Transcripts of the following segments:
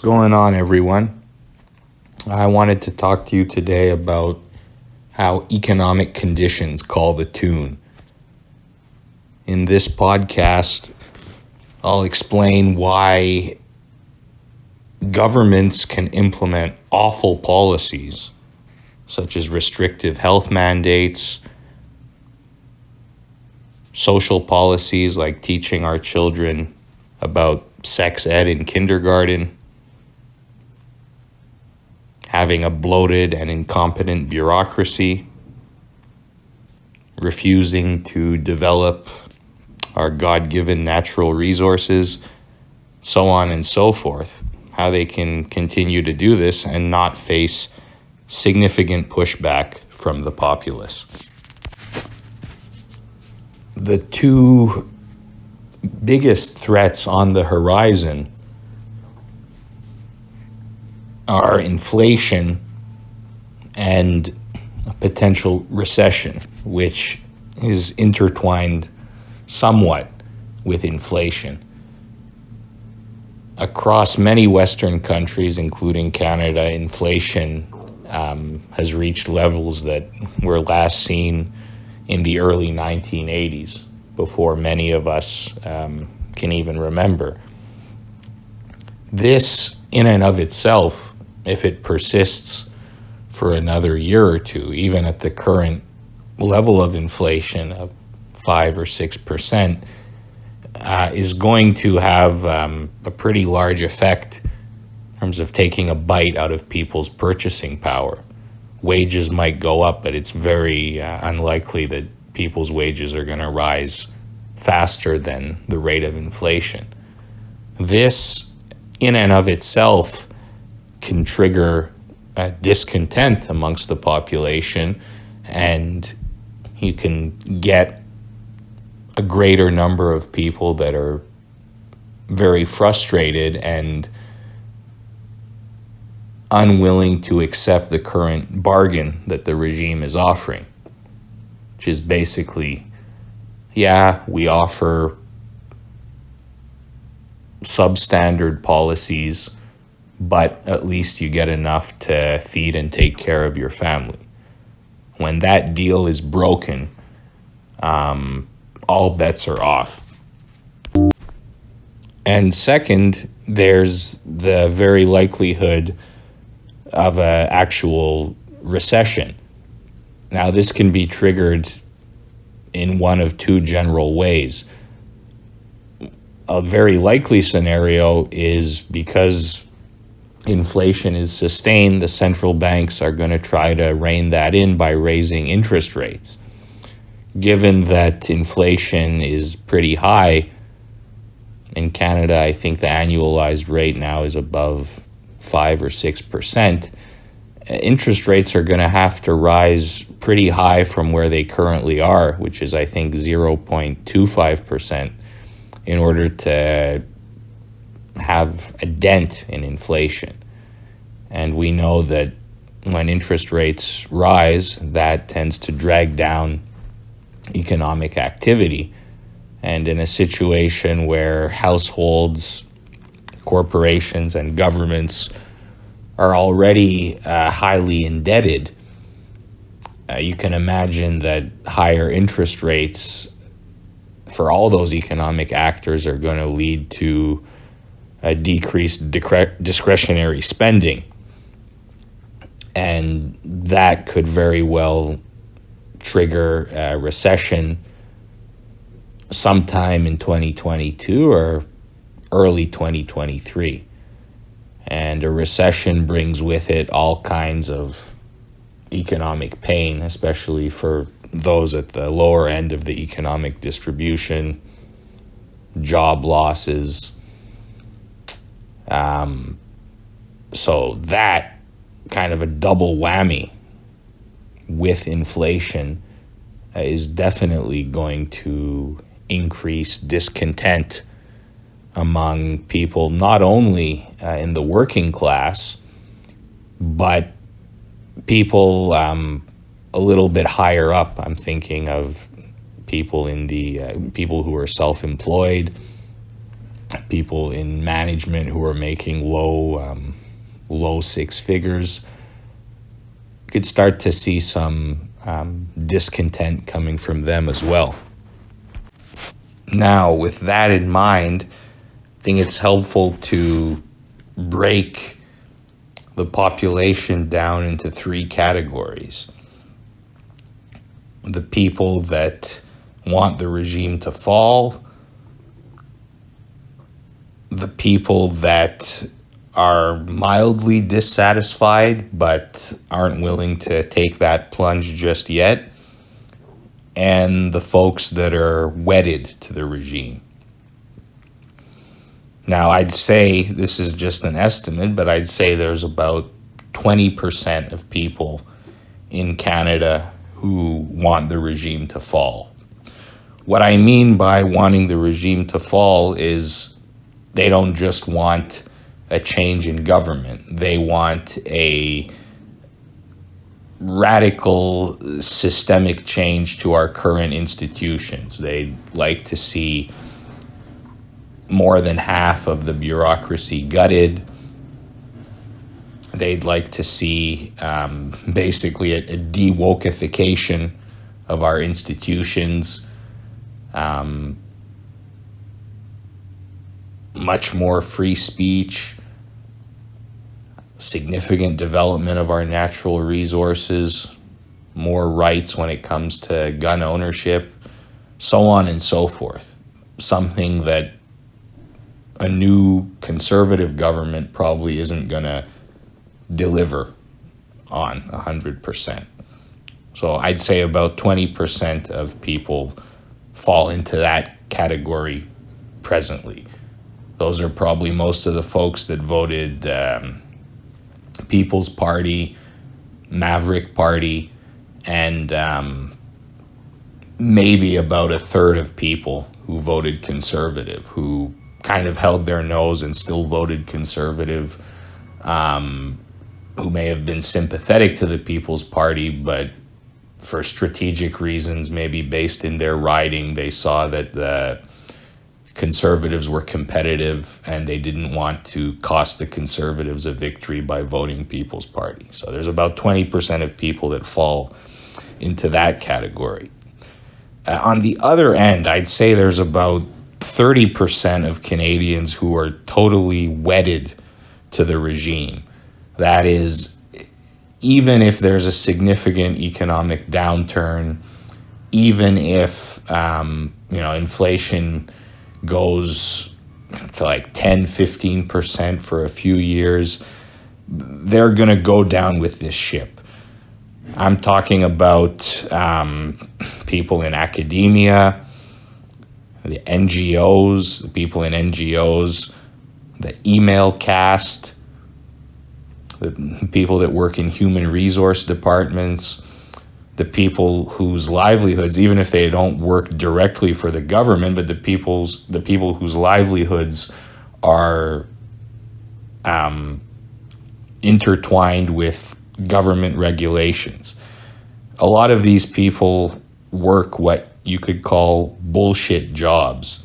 going on, everyone? I wanted to talk to you today about how economic conditions call the tune. In this podcast, I'll explain why governments can implement awful policies, such as restrictive health mandates, social policies like teaching our children about sex ed in kindergarten, having a bloated and incompetent bureaucracy, refusing to develop our God-given natural resources, so on and so forth, how they can continue to do this and not face significant pushback from the populace. The two biggest threats on the horizon are inflation and a potential recession, which is intertwined somewhat with inflation. Across many Western countries, including Canada, inflation has reached levels that were last seen in the early 1980s, before many of us can even remember. This, in and of itself, if it persists for another year or two, even at the current level of inflation of 5 or 6%, is going to have a pretty large effect in terms of taking a bite out of people's purchasing power. Wages might go up, but it's very unlikely that people's wages are going to rise faster than the rate of inflation. This, in and of itself, can trigger discontent amongst the population, and you can get a greater number of people that are very frustrated and unwilling to accept the current bargain that the regime is offering, which is basically, we offer substandard policies, but at least you get enough to feed and take care of your family. When that deal is broken, all bets are off. And second, there's the very likelihood of an actual recession. Now, this can be triggered in one of two general ways. A very likely scenario is because inflation is sustained, the central banks are going to try to rein that in by raising interest rates. Given that inflation is pretty high, in Canada, I think the annualized rate now is above 5 or 6%. Interest rates are going to have to rise pretty high from where they currently are, which is, I think, 0.25%, in order to have a dent in inflation. And we know that when interest rates rise, that tends to drag down economic activity. And in a situation where households, corporations, and governments are already highly indebted, you can imagine that higher interest rates for all those economic actors are going to lead to a decreased discretionary spending. And that could very well trigger a recession sometime in 2022 or early 2023. And a recession brings with it all kinds of economic pain, especially for those at the lower end of the economic distribution, job losses. So that kind of a double whammy with inflation is definitely going to increase discontent among people, not only in the working class, but people a little bit higher up. I'm thinking of people in the people who are self-employed, people in management who are making low six figures. You could start to see some discontent coming from them as well. Now, with that in mind, I think it's helpful to break the population down into three categories. The people that want the regime to fall, the people that are mildly dissatisfied but aren't willing to take that plunge just yet, and the folks that are wedded to the regime. Now, I'd say, this is just an estimate, but I'd say there's about 20% of people in Canada who want the regime to fall. What I mean by wanting the regime to fall is they don't just want a change in government. They want a radical systemic change to our current institutions. They'd like to see more than half of the bureaucracy gutted. They'd like to see basically a de-wokeification of our institutions, much more free speech, significant development of our natural resources, more rights when it comes to gun ownership, so on and so forth. Something that a new conservative government probably isn't going to deliver on 100%. So I'd say about 20% of people fall into that category presently. Those are probably most of the folks that voted People's Party, Maverick Party, and maybe about a third of people who voted Conservative, who kind of held their nose and still voted Conservative, who may have been sympathetic to the People's Party, but for strategic reasons, maybe based in their riding, they saw that the Conservatives were competitive and they didn't want to cost the Conservatives a victory by voting People's Party. So there's about 20% of people that fall into that category. On the other end, I'd say there's about 30% of Canadians who are totally wedded to the regime. That is, even if there's a significant economic downturn, even if inflation goes to like 10-15% for a few years, they're going to go down with this ship. I'm talking about people in academia, the NGOs, the people in NGOs, the email caste, the people that work in human resource departments, the people whose livelihoods, even if they don't work directly for the government, but the people whose livelihoods are intertwined with government regulations. A lot of these people work what you could call bullshit jobs.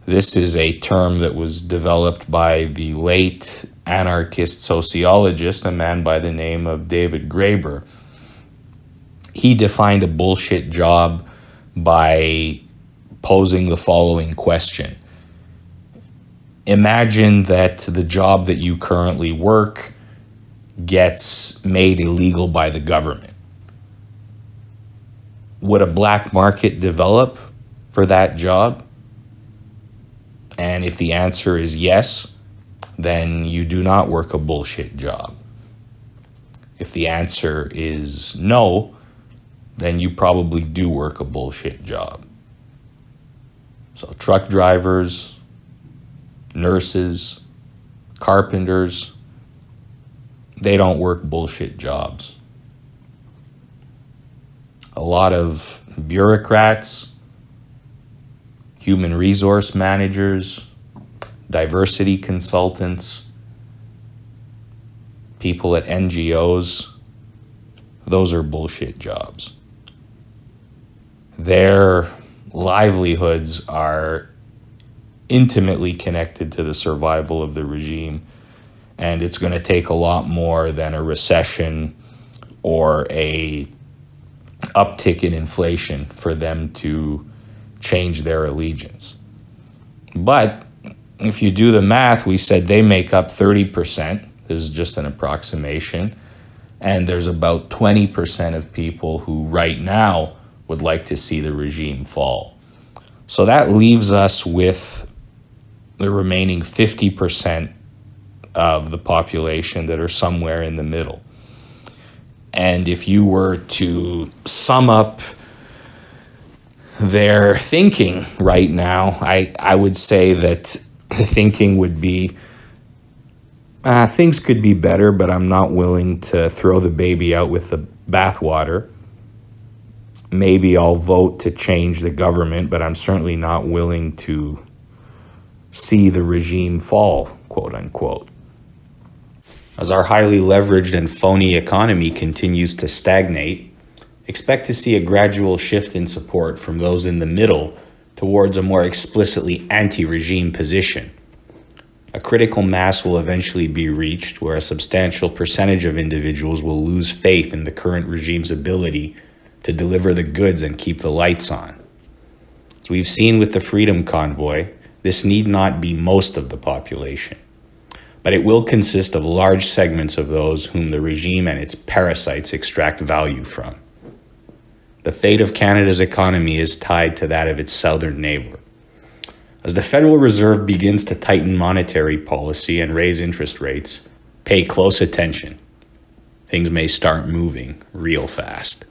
This is a term that was developed by the late anarchist sociologist, a man by the name of David Graeber. He defined a bullshit job by posing the following question. Imagine that the job that you currently work gets made illegal by the government. Would a black market develop for that job? And if the answer is yes, then you do not work a bullshit job. If the answer is no, then you probably do work a bullshit job. So truck drivers, nurses, carpenters, they don't work bullshit jobs. A lot of bureaucrats, human resource managers, diversity consultants, people at NGOs, those are bullshit jobs. Their livelihoods are intimately connected to the survival of the regime. And it's going to take a lot more than a recession or a uptick in inflation for them to change their allegiance. But if you do the math, we said they make up 30%. This is just an approximation. And there's about 20% of people who right now would like to see the regime fall. So that leaves us with the remaining 50% of the population that are somewhere in the middle. And if you were to sum up their thinking right now, I would say that the thinking would be, things could be better, but I'm not willing to throw the baby out with the bathwater. Maybe I'll vote to change the government, but I'm certainly not willing to see the regime fall, quote unquote. As our highly leveraged and phony economy continues to stagnate, expect to see a gradual shift in support from those in the middle towards a more explicitly anti-regime position. A critical mass will eventually be reached where a substantial percentage of individuals will lose faith in the current regime's ability to deliver the goods and keep the lights on. As we've seen with the Freedom Convoy, this need not be most of the population, but it will consist of large segments of those whom the regime and its parasites extract value from. The fate of Canada's economy is tied to that of its southern neighbor. As the Federal Reserve begins to tighten monetary policy and raise interest rates, pay close attention. Things may start moving real fast.